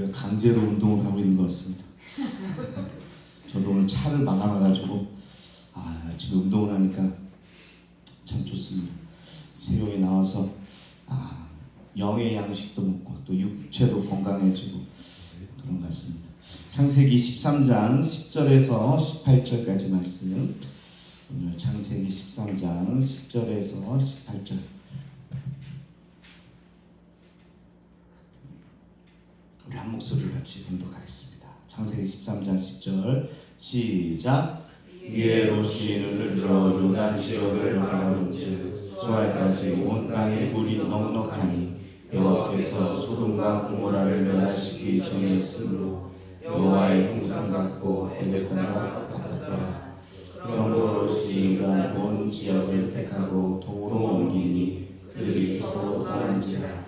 제가 강제로 운동을 하고 있는 것 같습니다. 저도 오늘 차를 막아놔가지고 지금 운동을 하니까 참 좋습니다. 새벽에 나와서 영의 양식도 먹고 또 육체도 건강해지고 그런 것 같습니다. 창세기 13장 10절에서 18절까지 말씀, 오늘 창세기 13장 10절에서 18절 우리 한 목소리를 같이 봉독하겠습니다. 창세기 13장 10절 시작. 이에 롯이 눈을 들어 요단 지역을 바라본즉 소알까지 온 땅에 물이 넉넉하니 여호와께서 소돔과 고모라를 멸하시기 전이었으므로 여호와의 동산 같고 에베콘과 같았더라. 그러므로 롯이 온 지역을 택하고 도로 옮기니 그들이 서로 떠난지라.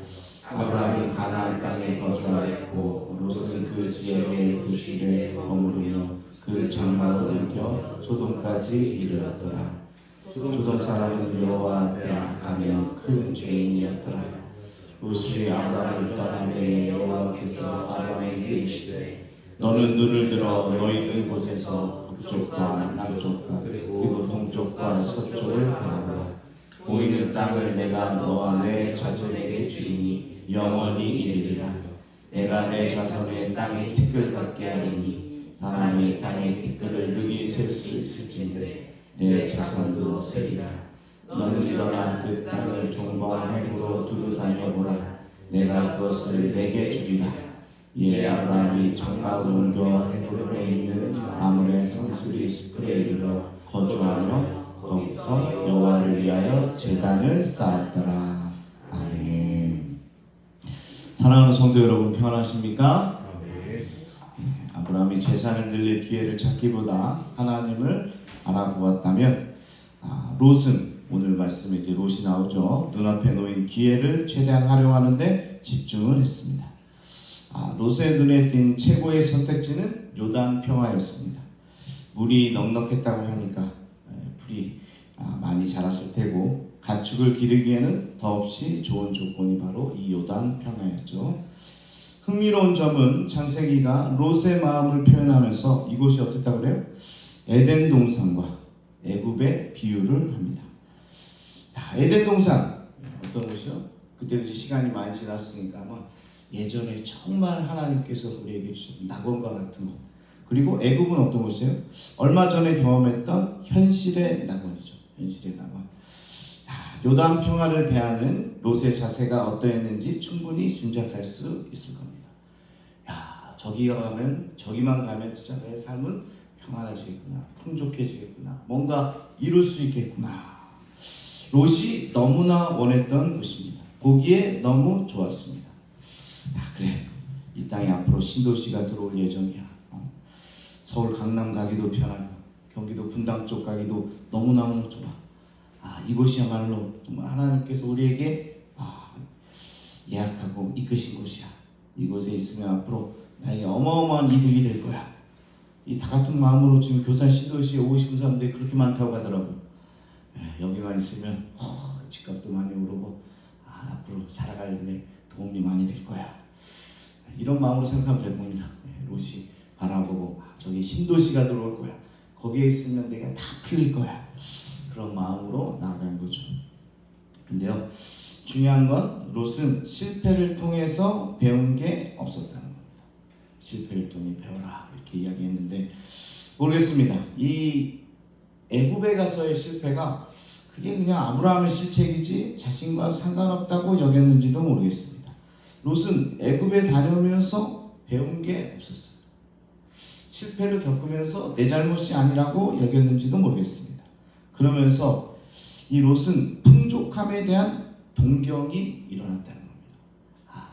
아브라함이 가나안 땅에 거주하였고 롯은 그 지역의 도시에 머무르며 그 장막을 옮겨 소돔까지 이르렀더라. 소돔 사람은 여호와 앞에 악하며 큰 죄인이었더라. 롯이 아브라함을 떠나매 여호와께서 아브라함에게 이르시되 너는 눈을 들어 너희 있는 곳에서 북쪽과 남쪽과 그리고 동쪽과 서쪽을 바라보라. 보이는 땅을 내가 너와 내 자손에게 주리니 영원히 이르리라. 내가 내 자손의 땅에 티끌 같게 하리니 사람이 땅에 티끌을 능히 셀 수 있을진데 내 자손도 세리라. 너는 일어나 그 땅을 종과 행으로 두루 다녀보라. 내가 그것을 내게 주리라. 이에 아브라함이 장막을 옮겨 헤브론에 있는 아므레 성수리 스불에 이르러 거주하며 거기서 여호와를 위하여 제단을 쌓았더라. 아멘. 사랑하는 성도 여러분, 평안하십니까? 아브라함이 재산을 늘릴 기회를 찾기보다 하나님을 알아보았다면 롯은 오늘 말씀에 이제 롯이 나오죠. 눈앞에 놓인 기회를 최대한 활용하는데 집중을 했습니다. 롯의 눈에 띈 최고의 선택지는 요단 평화였습니다. 물이 넉넉했다고 하니까 풀이 많이 자랐을 테고 가축을 기르기에는 더없이 좋은 조건이 바로 이 요단 평화였죠. 흥미로운 점은 창세기가 롯의 마음을 표현하면서 이곳이 어땠다고 그래요? 에덴 동산과 애굽의 비유를 합니다. 에덴 동산 어떤 곳이요? 그때 이제 시간이 많이 지났으니까 예전에 정말 하나님께서 우리에게 주신 낙원과 같은 곳, 그리고 애굽은 어떤 곳이에요? 얼마 전에 경험했던 현실의 낙원이죠. 현실의 낙원. 요단 평화를 대하는 롯의 자세가 어떠했는지 충분히 짐작할 수 있을 겁니다. 저기만 가면 진짜 내 삶은 평안해지겠구나, 풍족해지겠구나, 뭔가 이룰 수 있겠구나. 롯이 너무나 원했던 곳입니다. 보기에 너무 좋았습니다. 그래, 이 땅에 앞으로 신도시가 들어올 예정이야. 서울 강남 가기도 편하고 경기도 분당 쪽 가기도 너무너무 좋아. 이곳이야말로 정말 하나님께서 우리에게 예약하고 이끄신 곳이야. 이곳에 있으면 앞으로 나에게 어마어마한 이득이 될 거야. 이 다 같은 마음으로 지금 교산 신도시에 오고 싶은 사람들이 그렇게 많다고 하더라고요. 여기만 있으면 집값도 많이 오르고 앞으로 살아갈 일에 도움이 많이 될 거야. 이런 마음으로 생각하면 될 겁니다. 롯이 바라보고 저기 신도시가 들어올 거야. 거기에 있으면 내가 다 풀릴 거야. 그런 마음으로 나아간 거죠. 근데요, 중요한 건 롯은 실패를 통해서 배운 게 없었다는 겁니다. 실패를 통해 배워라 이렇게 이야기했는데 모르겠습니다. 이 애굽에 가서의 실패가 그게 그냥 아브라함의 실책이지 자신과 상관없다고 여겼는지도 모르겠습니다. 롯은 애굽에 다녀오면서 배운 게 없었어요. 실패를 겪으면서 내 잘못이 아니라고 여겼는지도 모르겠습니다. 그러면서 이 롯은 풍족함에 대한 동경이 일어났다는 겁니다.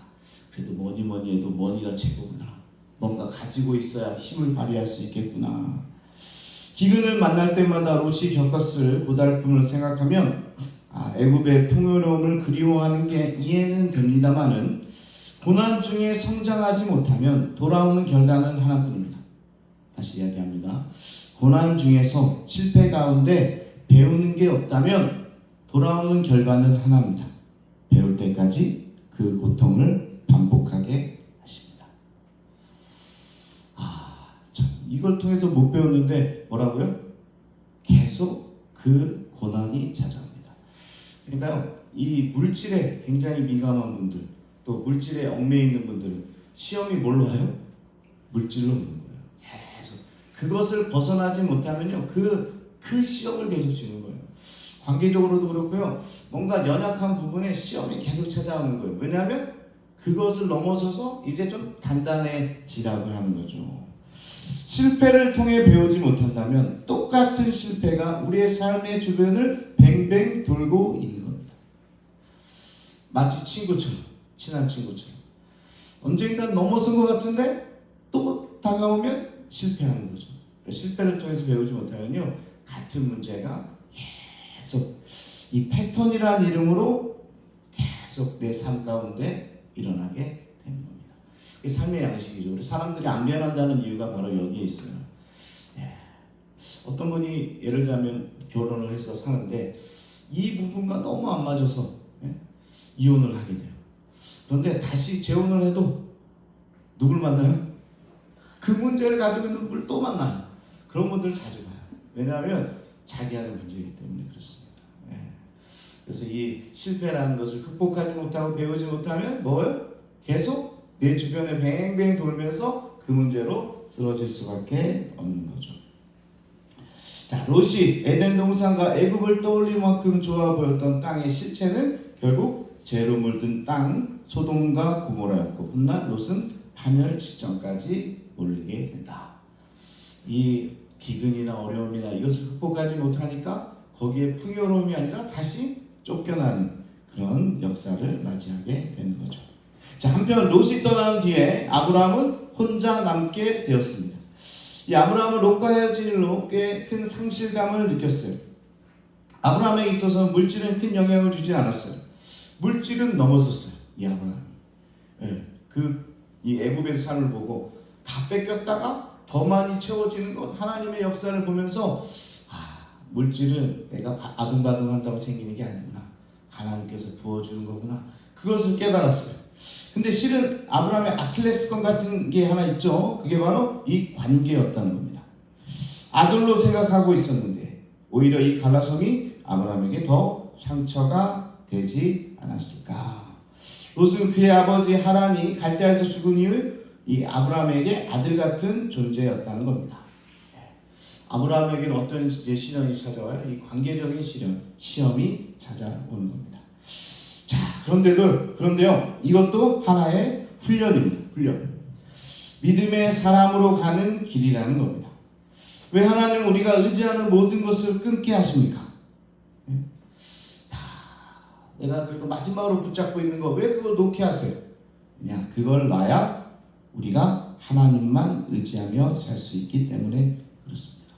그래도 뭐니 해도 머니가 최고구나. 뭔가 가지고 있어야 힘을 발휘할 수 있겠구나. 기근을 만날 때마다 롯이 겪었을 고달픔을 생각하면 애굽의 풍요로움을 그리워하는 게 이해는 됩니다만은 고난 중에 성장하지 못하면 돌아오는 결과는 하나뿐입니다. 다시 이야기합니다. 고난 중에서 실패 가운데 배우는 게 없다면 돌아오는 결과는 하나입니다. 배울 때까지 그 고통을 반복하게 하십니다. 이걸 통해서 못 배웠는데 뭐라고요? 계속 그 고난이 찾아옵니다. 그러니까요, 이 물질에 굉장히 민감한 분들, 또 물질에 얽매여 있는 분들은 시험이 뭘로 와요? 물질로 오는 거예요. 계속 그것을 벗어나지 못하면요, 그 시험을 계속 주는 거예요. 관계적으로도 그렇고요, 뭔가 연약한 부분에 시험이 계속 찾아오는 거예요. 왜냐하면 그것을 넘어서서 이제 좀 단단해지라고 하는 거죠. 실패를 통해 배우지 못한다면 똑같은 실패가 우리의 삶의 주변을 뱅뱅 돌고 있는 겁니다. 마치 친구처럼, 친한 친구처럼 언젠간 넘어선 것 같은데 또 다가오면 실패하는 거죠. 실패를 통해서 배우지 못하면요, 같은 문제가 계속 이 패턴이라는 이름으로 계속 내 삶 가운데 일어나게 되는 겁니다. 이게 삶의 양식이죠. 우리 사람들이 안 변한다는 이유가 바로 여기에 있어요. 어떤 분이 예를 들면 결혼을 해서 사는데 이 부분과 너무 안 맞아서 이혼을 하게 돼요. 그런데 다시 재혼을 해도 누굴 만나요? 그 문제를 가지고 있는 분을 또 만나요. 그런 분들 자주 봐요. 왜냐하면 자기하는 문제이기 때문에 그렇습니다. 그래서 이 실패라는 것을 극복하지 못하고 배우지 못하면 뭐예요? 계속 내 주변에 뱅뱅 돌면서 그 문제로 쓰러질 수밖에 없는 거죠. 자, 롯이 에덴 동산과 애굽을 떠올릴 만큼 좋아 보였던 땅의 실체는 결국 죄로 물든 땅 소돔과 고모라였고, 훗날 롯은 파멸 직전까지 몰리게 된다. 이 기근이나 어려움이나 이것을 극복하지 못하니까 거기에 풍요로움이 아니라 다시 쫓겨나는 그런 역사를 맞이하게 되는 거죠. 자, 한편 롯이 떠난 뒤에 아브라함은 혼자 남게 되었습니다. 이 아브라함은 롯과 헤어진 일로 꽤 큰 상실감을 느꼈어요. 아브라함에게 있어서는 물질은 큰 영향을 주지 않았어요. 물질은 넘어섰어요. 이 아브라함이. 이 애굽의 산을 보고 다 뺏겼다가 더 많이 채워지는 것, 하나님의 역사를 보면서 물질은 내가 아둥바둥한다고 생기는 게 아니구나. 하나님께서 부어주는 거구나. 그것을 깨달았어요. 근데 실은 아브라함의 아킬레스건 같은 게 하나 있죠. 그게 바로 이 관계였다는 겁니다. 아들로 생각하고 있었는데 오히려 이 갈라섬이 아브라함에게 더 상처가 되지 않았을까. 롯은 그의 아버지 하란이 갈대아에서 죽은 이후 이 아브라함에게 아들 같은 존재였다는 겁니다. 아브라함에게는 어떤 시련이 찾아와요? 이 관계적인 시험이 찾아오는 겁니다. 자, 그런데요, 이것도 하나의 훈련입니다. 훈련. 믿음의 사람으로 가는 길이라는 겁니다. 왜 하나님은 우리가 의지하는 모든 것을 끊게 하십니까? 내가 그래도 마지막으로 붙잡고 있는 거 왜 그걸 놓게 하세요? 그냥 그걸 놔야 우리가 하나님만 의지하며 살 수 있기 때문에 그렇습니다.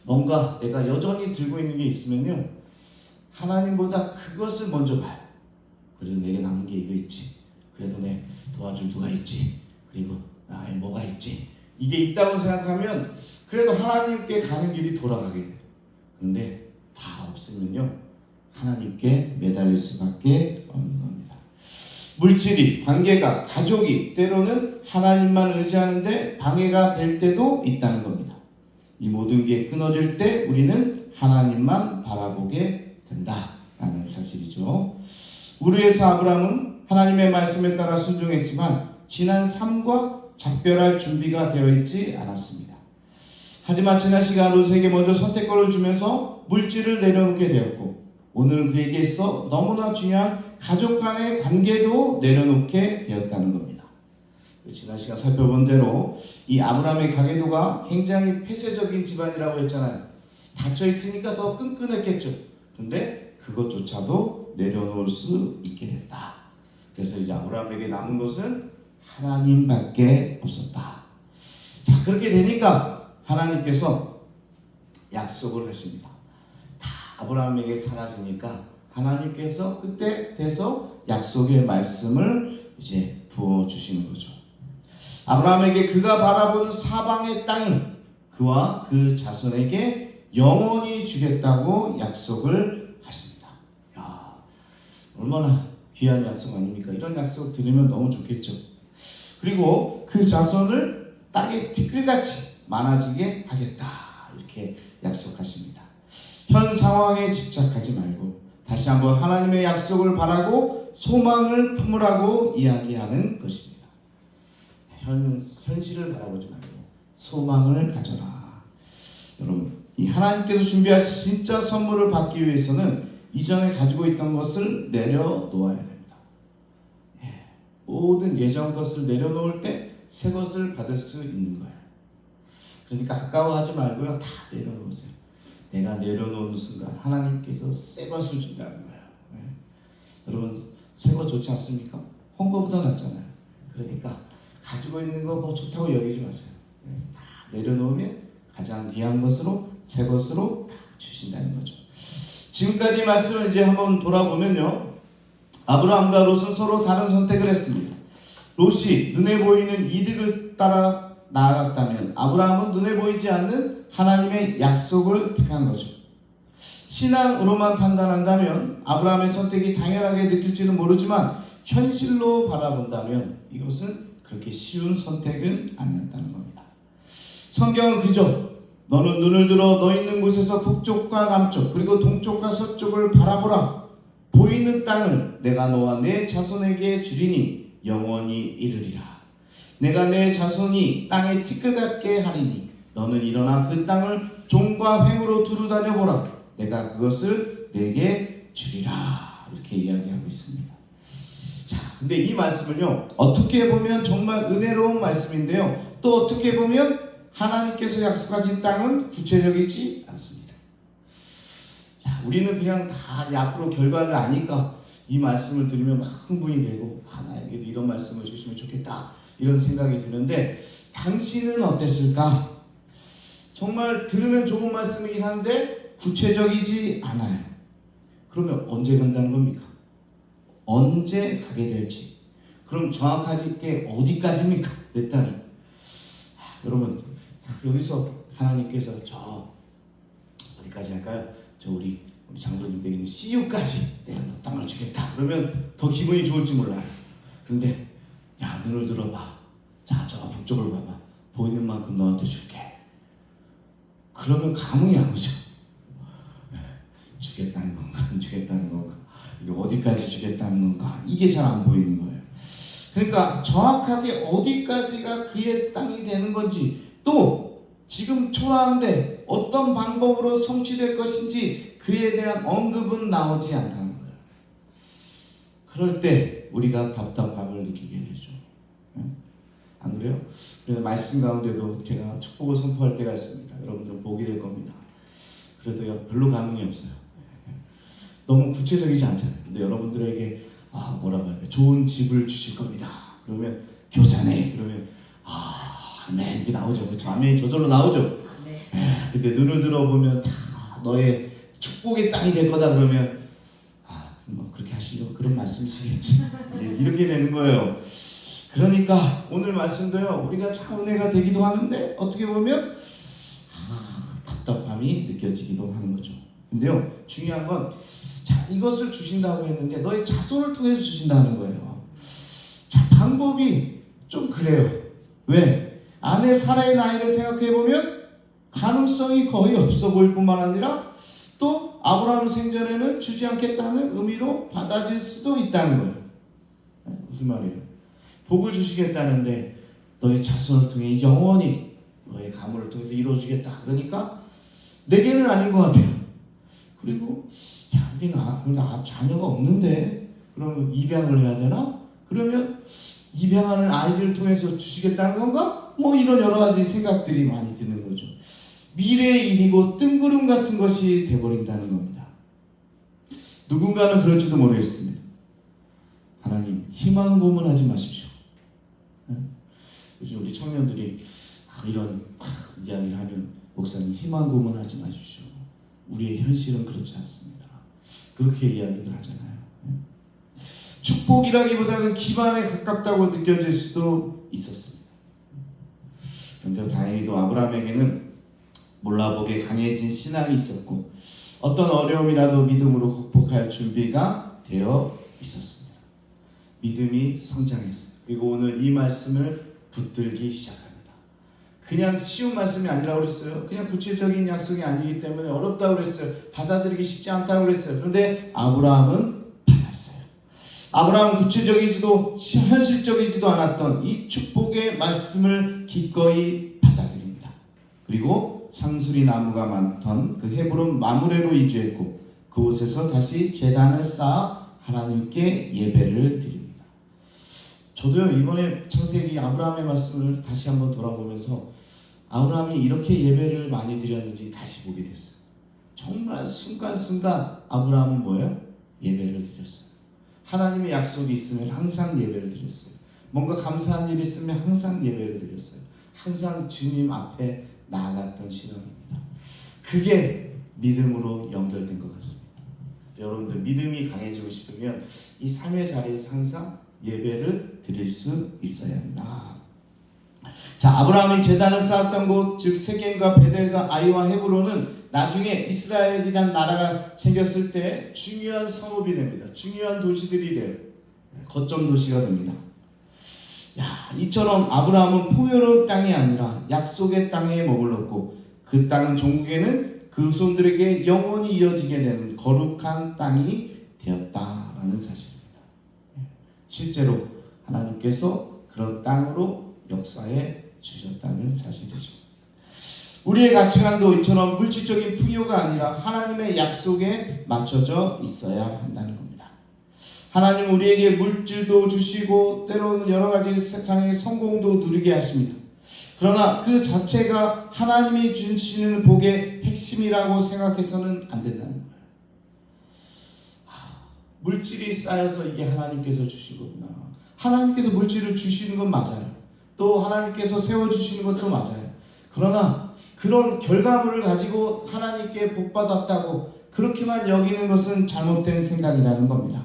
뭔가 내가 여전히 들고 있는 게 있으면요, 하나님보다 그것을 먼저 봐요. 그래도 내게 남은 게 이거 있지. 그래도 내 도와줄 누가 있지. 그리고 나에 뭐가 있지. 이게 있다고 생각하면 그래도 하나님께 가는 길이 돌아가게 돼요. 그런데 다 없으면요, 하나님께 매달릴 수밖에 없는 겁니다. 물질이, 관계가, 가족이 때로는 하나님만 의지하는데 방해가 될 때도 있다는 겁니다. 이 모든 게 끊어질 때 우리는 하나님만 바라보게 된다라는 사실이죠. 우르에서 아브라함은 하나님의 말씀에 따라 순종했지만 지난 삶과 작별할 준비가 되어 있지 않았습니다. 하지만 지난 시간 롯에게 먼저 선택권을 주면서 물질을 내려놓게 되었고, 오늘은 그에게 있어 너무나 중요한 가족 간의 관계도 내려놓게 되었다는 겁니다. 지난 시간 살펴본 대로 이 아브라함의 가계도가 굉장히 폐쇄적인 집안이라고 했잖아요. 닫혀 있으니까 더 끈끈했겠죠. 근데 그것조차도 내려놓을 수 있게 됐다. 그래서 이제 아브라함에게 남은 것은 하나님밖에 없었다. 자, 그렇게 되니까 하나님께서 약속을 하십니다. 아브라함에게 사라지니까 하나님께서 그때 돼서 약속의 말씀을 이제 부어주시는 거죠. 아브라함에게 그가 바라보는 사방의 땅은 그와 그 자손에게 영원히 주겠다고 약속을 하십니다. 야, 얼마나 귀한 약속 아닙니까? 이런 약속 들으면 너무 좋겠죠. 그리고 그 자손을 땅의 티끌같이 많아지게 하겠다. 이렇게 약속하십니다. 현 상황에 집착하지 말고 다시 한번 하나님의 약속을 바라고 소망을 품으라고 이야기하는 것입니다. 현실을 바라보지 말고 소망을 가져라. 여러분, 이 하나님께서 준비하신 진짜 선물을 받기 위해서는 이전에 가지고 있던 것을 내려놓아야 됩니다. 모든 예전 것을 내려놓을 때 새 것을 받을 수 있는 거예요. 그러니까 아까워하지 말고요, 다 내려놓으세요. 내가 내려놓는 순간 하나님께서 새 것을 준다는 거예요. 여러분, 새 거 좋지 않습니까? 헌 거보다 낫잖아요. 그러니까 가지고 있는 거 뭐 좋다고 여기지 마세요. 다 내려놓으면 가장 귀한 것으로 새 것으로 다 주신다는 거죠. 지금까지 말씀을 이제 한번 돌아보면요, 아브라함과 롯은 서로 다른 선택을 했습니다. 롯이 눈에 보이는 이득을 따라 나아갔다면 아브라함은 눈에 보이지 않는 하나님의 약속을 택한 거죠. 신앙으로만 판단한다면 아브라함의 선택이 당연하게 느낄지는 모르지만 현실로 바라본다면 이것은 그렇게 쉬운 선택은 아니었다는 겁니다. 성경은 그저 너는 눈을 들어 너 있는 곳에서 북쪽과 남쪽 그리고 동쪽과 서쪽을 바라보라. 보이는 땅을 내가 너와 내 자손에게 주리니 영원히 이르리라. 내가 내 자손이 땅에 티끌 같게 하리니 너는 일어나 그 땅을 종과 횡으로 두루 다녀보라. 내가 그것을 내게 주리라. 이렇게 이야기하고 있습니다. 자, 근데 이 말씀을요, 어떻게 보면 정말 은혜로운 말씀인데요, 또 어떻게 보면 하나님께서 약속하신 땅은 구체적이지 않습니다. 자, 우리는 그냥 다 앞으로 결과를 아니까 이 말씀을 들으면 막 흥분이 되고 나에게도 이런 말씀을 주시면 좋겠다 이런 생각이 드는데, 당신은 어땠을까? 정말 들으면 좋은 말씀이긴 한데 구체적이지 않아요. 그러면 언제 간다는 겁니까? 언제 가게 될지. 그럼 정확하게 어디까지입니까? 내 땅이. 여러분, 여기서 하나님께서 저 어디까지 할까요? 저 우리 장로님 댁에는 CU까지 내가 너 땅을 주겠다. 그러면 더 기분이 좋을지 몰라요. 그런데 야, 눈을 들어봐. 자, 저 북쪽을 봐봐. 보이는 만큼 너한테 줄게. 그러면 감흥이 안 오죠. 주겠다는 건가? 안 주겠다는 건가? 이게 어디까지 주겠다는 건가? 이게 잘 안 보이는 거예요. 그러니까 정확하게 어디까지가 그의 땅이 되는 건지, 또 지금 초라한데 어떤 방법으로 성취될 것인지 그에 대한 언급은 나오지 않다는 거예요. 그럴 때 우리가 답답함을 느끼게 되죠. 안 그래요? 그래서 말씀 가운데도 제가 축복을 선포할 때가 있습니다. 여러분들은 보게 될 겁니다. 그래도요, 별로 감흥이 없어요. 너무 구체적이지 않잖아요. 근데 여러분들에게 뭐라고 할까요? 좋은 집을 주실 겁니다. 그러면 교사네. 그러면 아멘 이게 나오죠. 그렇죠? 아멘이 저절로 나오죠. 근데 눈을 들어보면 다 너의 축복의 땅이 될 거다. 그러면 뭐 그렇게 하시려고 그런 말씀이시겠지. 이렇게 되는 거예요. 그러니까 오늘 말씀도요, 우리가 참 은혜가 되기도 하는데 어떻게 보면 답답함이 느껴지기도 하는 거죠. 근데요, 중요한 건 자, 이것을 주신다고 했는데 너의 자손을 통해서 주신다는 거예요. 자, 방법이 좀 그래요. 왜? 아내 사라의 나이를 생각해보면 가능성이 거의 없어 보일 뿐만 아니라 또 아브라함 생전에는 주지 않겠다는 의미로 받아질 수도 있다는 거예요. 무슨 말이에요? 복을 주시겠다는데 너의 자손을 통해 영원히 너의 가문을 통해서 이루어주겠다. 그러니까 내게는 아닌 것 같아요. 그리고 야, 나 자녀가 없는데 그러면 입양을 해야 되나? 그러면 입양하는 아이들을 통해서 주시겠다는 건가? 뭐 이런 여러 가지 생각들이 많이 드는 거죠. 미래의 일이고 뜬구름 같은 것이 돼버린다는 겁니다. 누군가는 그럴지도 모르겠습니다. 하나님, 희망 고문하지 마십시오. 요즘 우리 청년들이 이런 이야기를 하면 목사님 희망 고문하지 마십시오. 우리의 현실은 그렇지 않습니다. 그렇게 이야기를 하잖아요. 축복이라기보다는 기만에 가깝다고 느껴질 수도 있었습니다. 그런데 다행히도 아브라함에게는 몰라보게 강해진 신앙이 있었고 어떤 어려움이라도 믿음으로 극복할 준비가 되어 있었습니다. 믿음이 성장했어요. 그리고 오늘 이 말씀을 붙들기 시작합니다. 그냥 쉬운 말씀이 아니라고 그랬어요. 그냥 구체적인 약속이 아니기 때문에 어렵다고 그랬어요. 받아들이기 쉽지 않다고 그랬어요. 그런데 아브라함은 받았어요. 아브라함은 구체적이지도 현실적이지도 않았던 이 축복의 말씀을 기꺼이 받아들입니다. 그리고 상수리 나무가 많던 그 헤브론 마므레로 이주했고 그곳에서 다시 제단을 쌓아 하나님께 예배를 드립니다. 저도요 이번에 창세기 아브라함의 말씀을 다시 한번 돌아보면서 아브라함이 이렇게 예배를 많이 드렸는지 다시 보게 됐어요. 정말 순간순간 아브라함은 뭐예요? 예배를 드렸어요. 하나님의 약속이 있으면 항상 예배를 드렸어요. 뭔가 감사한 일이 있으면 항상 예배를 드렸어요. 항상 주님 앞에 나아갔던 신앙입니다. 그게 믿음으로 연결된 것 같습니다. 여러분들 믿음이 강해지고 싶으면 이 삶의 자리에서 항상 예배를 드릴 수 있어야 한다. 자, 아브라함이 제단을 쌓았던 곳, 즉 세겜과 베델과 아이와 헤브론은 나중에 이스라엘이란 나라가 생겼을 때 중요한 성읍이 됩니다. 중요한 도시들이 돼요. 거점 도시가 됩니다. 이처럼 아브라함은 풍요로운 땅이 아니라 약속의 땅에 머물렀고 그 땅은 종국에는 그 후손들에게 영원히 이어지게 되는 거룩한 땅이 되었다라는 사실입니다. 실제로 하나님께서 그런 땅으로 역사해 주셨다는 사실이죠. 우리의 가치관도 이처럼 물질적인 풍요가 아니라 하나님의 약속에 맞춰져 있어야 한다는 겁니다. 하나님 우리에게 물질도 주시고 때로는 여러 가지 세상의 성공도 누리게 하십니다. 그러나 그 자체가 하나님이 주시는 복의 핵심이라고 생각해서는 안 된다는 거예요. 물질이 쌓여서 이게 하나님께서 주시거구나. 하나님께서 물질을 주시는 건 맞아요. 또 하나님께서 세워주시는 것도 맞아요. 그러나 그런 결과물을 가지고 하나님께 복받았다고 그렇게만 여기는 것은 잘못된 생각이라는 겁니다.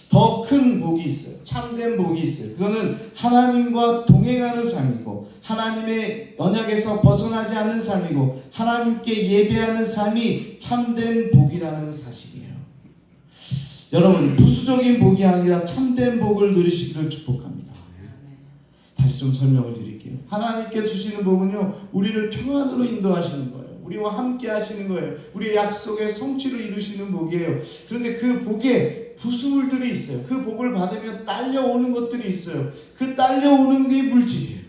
더 큰 복이 있어요. 참된 복이 있어요. 그거는 하나님과 동행하는 삶이고 하나님의 언약에서 벗어나지 않는 삶이고 하나님께 예배하는 삶이 참된 복이라는 사실이에요. 여러분 부수적인 복이 아니라 참된 복을 누리시기를 축복합니다. 다시 좀 설명을 드릴게요. 하나님께 주시는 복은요 우리를 평안으로 인도하시는 거예요. 우리와 함께 하시는 거예요. 우리의 약속의 성취를 이루시는 복이에요. 그런데 그 복에 부수물들이 있어요. 그 복을 받으면 딸려오는 것들이 있어요. 그 딸려오는 게 물질이에요.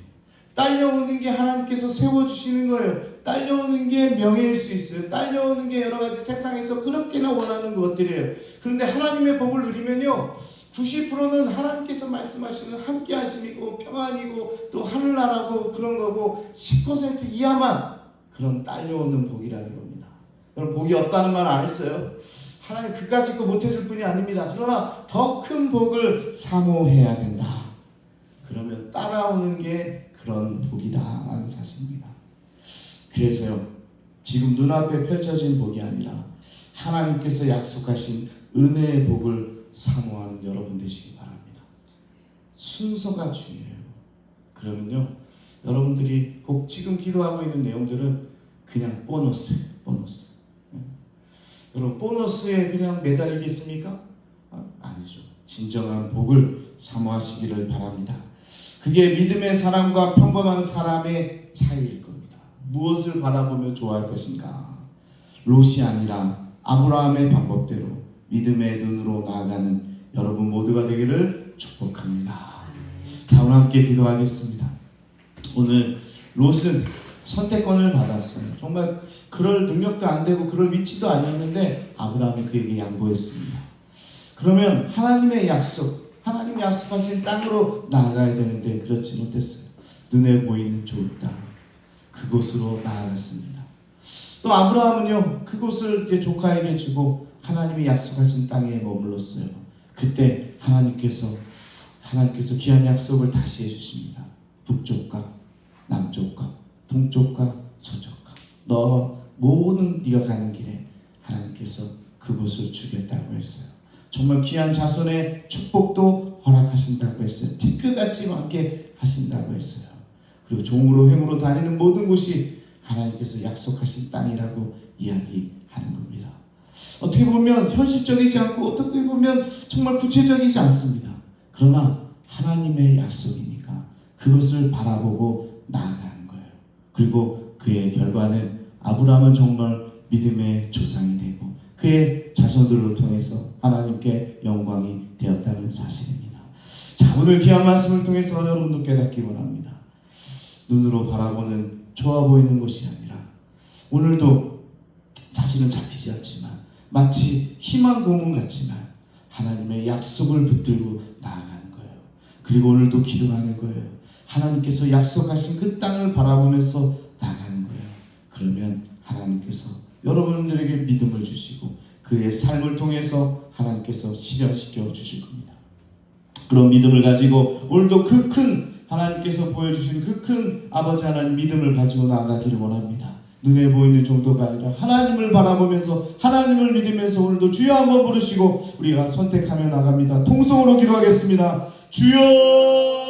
딸려오는 게 하나님께서 세워주시는 거예요. 딸려오는 게 명예일 수 있어요. 딸려오는 게 여러 가지 세상에서 그렇게나 원하는 것들이에요. 그런데 하나님의 복을 누리면요 90%는 하나님께서 말씀하시는 함께 하심이고 평안이고 또 하늘나라고 그런 거고 10% 이하만 그런 딸려오는 복이라는 겁니다. 여러분 복이 없다는 말 안 했어요. 하나님 그까짓 거 못해줄 뿐이 아닙니다. 그러나 더 큰 복을 사모해야 된다. 그러면 따라오는 게 그런 복이다라는 사실입니다. 그래서요 지금 눈앞에 펼쳐진 복이 아니라 하나님께서 약속하신 은혜의 복을 사모하는 여러분 되시기 바랍니다. 순서가 중요해요. 그러면요 여러분들이 꼭 지금 기도하고 있는 내용들은 그냥 보너스예요. 보너스. 여러분 보너스에 그냥 매달리겠습니까? 아니죠. 진정한 복을 사모하시기를 바랍니다. 그게 믿음의 사람과 평범한 사람의 차이일 겁니다. 무엇을 바라보며 좋아할 것인가? 롯이 아니라 아브라함의 방법대로 믿음의 눈으로 나아가는 여러분 모두가 되기를 축복합니다. 자, 오늘 함께 기도하겠습니다. 오늘 롯은 선택권을 받았어요. 정말 그럴 능력도 안 되고 그럴 위치도 아니었는데 아브라함이 그에게 양보했습니다. 그러면 하나님의 약속, 하나님 약속하신 땅으로 나아가야 되는데 그렇지 못했어요. 눈에 보이는 좋은 땅, 그곳으로 나아갔습니다. 또 아브라함은요 그곳을 이제 조카에게 주고 하나님이 약속하신 땅에 머물렀어요. 그때 하나님께서 귀한 약속을 다시 해주십니다. 북쪽과 남쪽과 동쪽과 서쪽과 너 모든 네가 가는 길에 하나님께서 그곳을 주겠다고 했어요. 정말 귀한 자손의 축복도 허락하신다고 했어요. 티끌같이 함께 하신다고 했어요. 그리고 종으로 회무로 다니는 모든 곳이 하나님께서 약속하신 땅이라고 이야기하는 겁니다. 어떻게 보면 현실적이지 않고 어떻게 보면 정말 구체적이지 않습니다. 그러나 하나님의 약속이니까 그것을 바라보고 나아가는 거예요. 그리고 그의 결과는 아브라함은 정말 믿음의 조상이 되고 그의 자손들을 통해서 하나님께 영광이 되었다는 사실입니다. 자, 오늘 귀한 말씀을 통해서 여러분도 깨닫기 원합니다. 눈으로 바라보는 좋아 보이는 것이 아니라 오늘도 사실은 잡히지 않지만 마치 희망 고문 같지만 하나님의 약속을 붙들고 나아가는 거예요. 그리고 오늘도 기도하는 거예요. 하나님께서 약속하신 그 땅을 바라보면서 나아가는 거예요. 그러면 하나님께서 여러분들에게 믿음을 주시고 그의 삶을 통해서 하나님께서 실현시켜 주실 겁니다. 그런 믿음을 가지고 오늘도 그 큰 하나님께서 보여주신 그 큰 아버지 하나님 믿음을 가지고 나아가기를 원합니다. 눈에 보이는 정도가 아니라 하나님을 바라보면서 하나님을 믿으면서 오늘도 주여 한번 부르시고 우리가 선택하며 나갑니다. 통성으로 기도하겠습니다. 주여